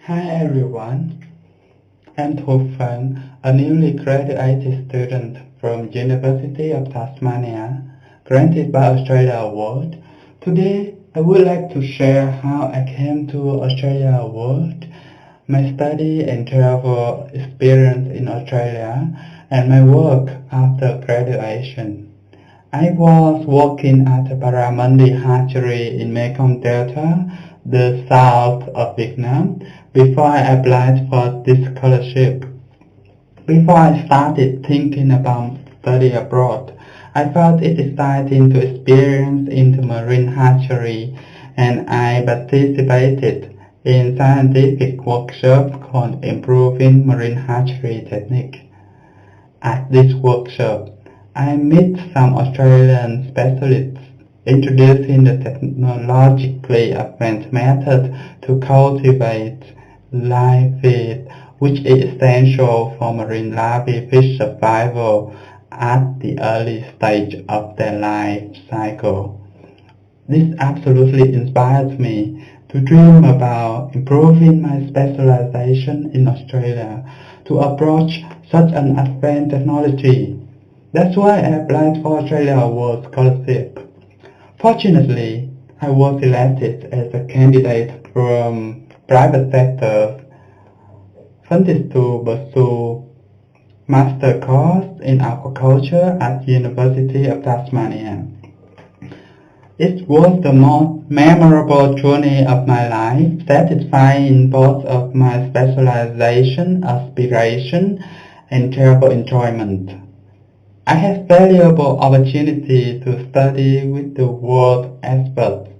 Hi everyone, I'm Thuat Phan, a newly graduated student from University of Tasmania, granted by Australia Award. Today, I would like to share how I came to Australia Award, my study and travel experience in Australia, and my work after graduation. I was working at a Barramundi hatchery in Mekong Delta, the south of Vietnam, before I applied for this scholarship. Before I started thinking about study abroad, I felt it exciting to experience in the marine hatchery, and I participated in scientific workshop called Improving Marine Hatchery Technique. At this workshop, I met some Australian specialists introducing the technologically advanced method to cultivate live feed, which is essential for marine larvae fish survival at the early stage of their life cycle. This absolutely inspires me to dream about improving my specialization in Australia to approach such an advanced technology. That's why I applied for Australia Award Scholarship. Fortunately, I was selected as a candidate from private sector funded to pursue master course in aquaculture at University of Tasmania. It was the most memorable journey of my life, satisfying in both of my specialization, aspiration, and travel enjoyment. I had valuable opportunity to study with the world experts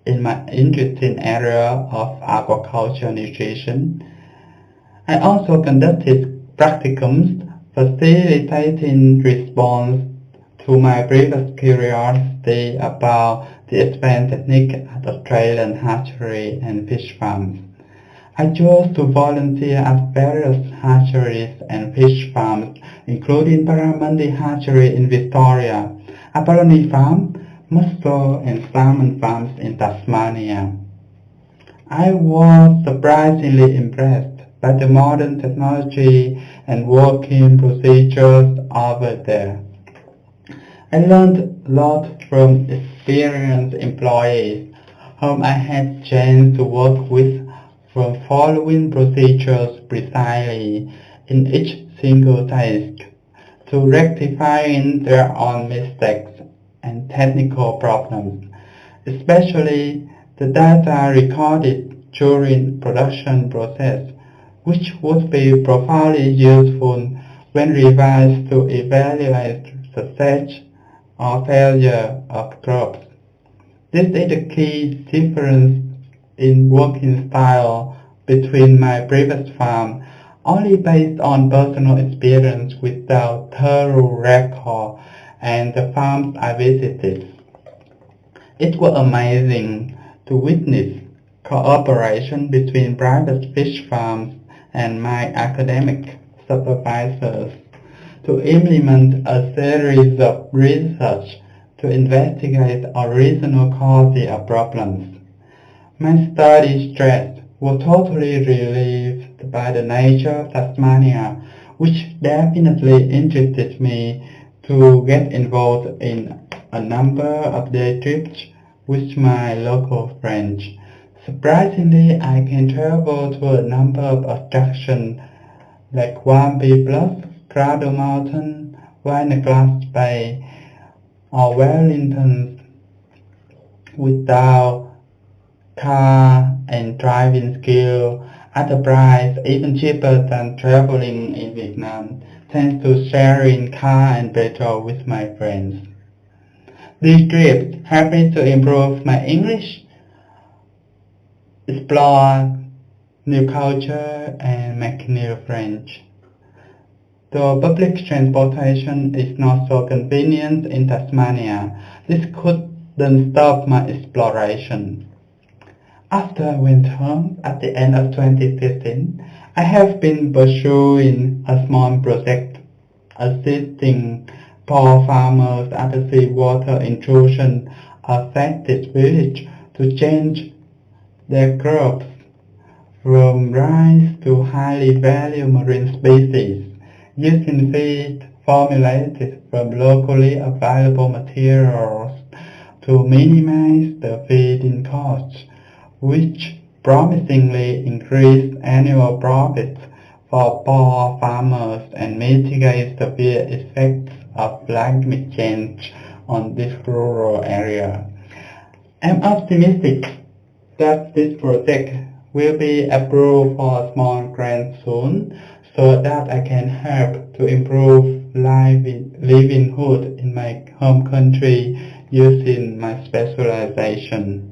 in my interesting area of aquaculture nutrition. I also conducted practicums facilitating response to my previous curiosity about the advanced technique at Australian hatchery and fish farms. I chose to volunteer at various hatcheries and fish farms, including Barramundi Hatchery in Victoria, Abalone Farm, mussel and salmon farms in Tasmania. I was surprisingly impressed by the modern technology and working procedures over there. I learned a lot from experienced employees whom I had chance to work with, from following procedures precisely in each single task to rectifying their own mistakes and technical problems, especially the data recorded during production process, which would be profoundly useful when revised to evaluate success or failure of crops. This is the key difference in working style between my previous farm, only based on personal experience without thorough record, and the farms I visited. It was amazing to witness cooperation between private fish farms and my academic supervisors to implement a series of research to investigate original causes of problems. My study stress was totally relieved by the nature of Tasmania, which definitely interested me to get involved in a number of day trips with my local friends. Surprisingly, I can travel to a number of attractions like Wampi Plus, Crowder Mountain, Wineglass Bay, or Wellington without car and driving skill at a price even cheaper than traveling in Vietnam, thanks to sharing car and petrol with my friends. These trips helped me to improve my English, explore new culture, and make new friends. Though public transportation is not so convenient in Tasmania, this couldn't stop my exploration. After I went home at the end of 2015, I have been pursuing a small project assisting poor farmers at a seawater intrusion affected village to change their crops from rice to highly valued marine species, using feed formulated from locally available materials to minimize the feeding costs, which promisingly increase annual profits for poor farmers and mitigate severe effects of climate change on this rural area. I'm optimistic that this project will be approved for a small grant soon so that I can help to improve livelihood in my home country using my specialization.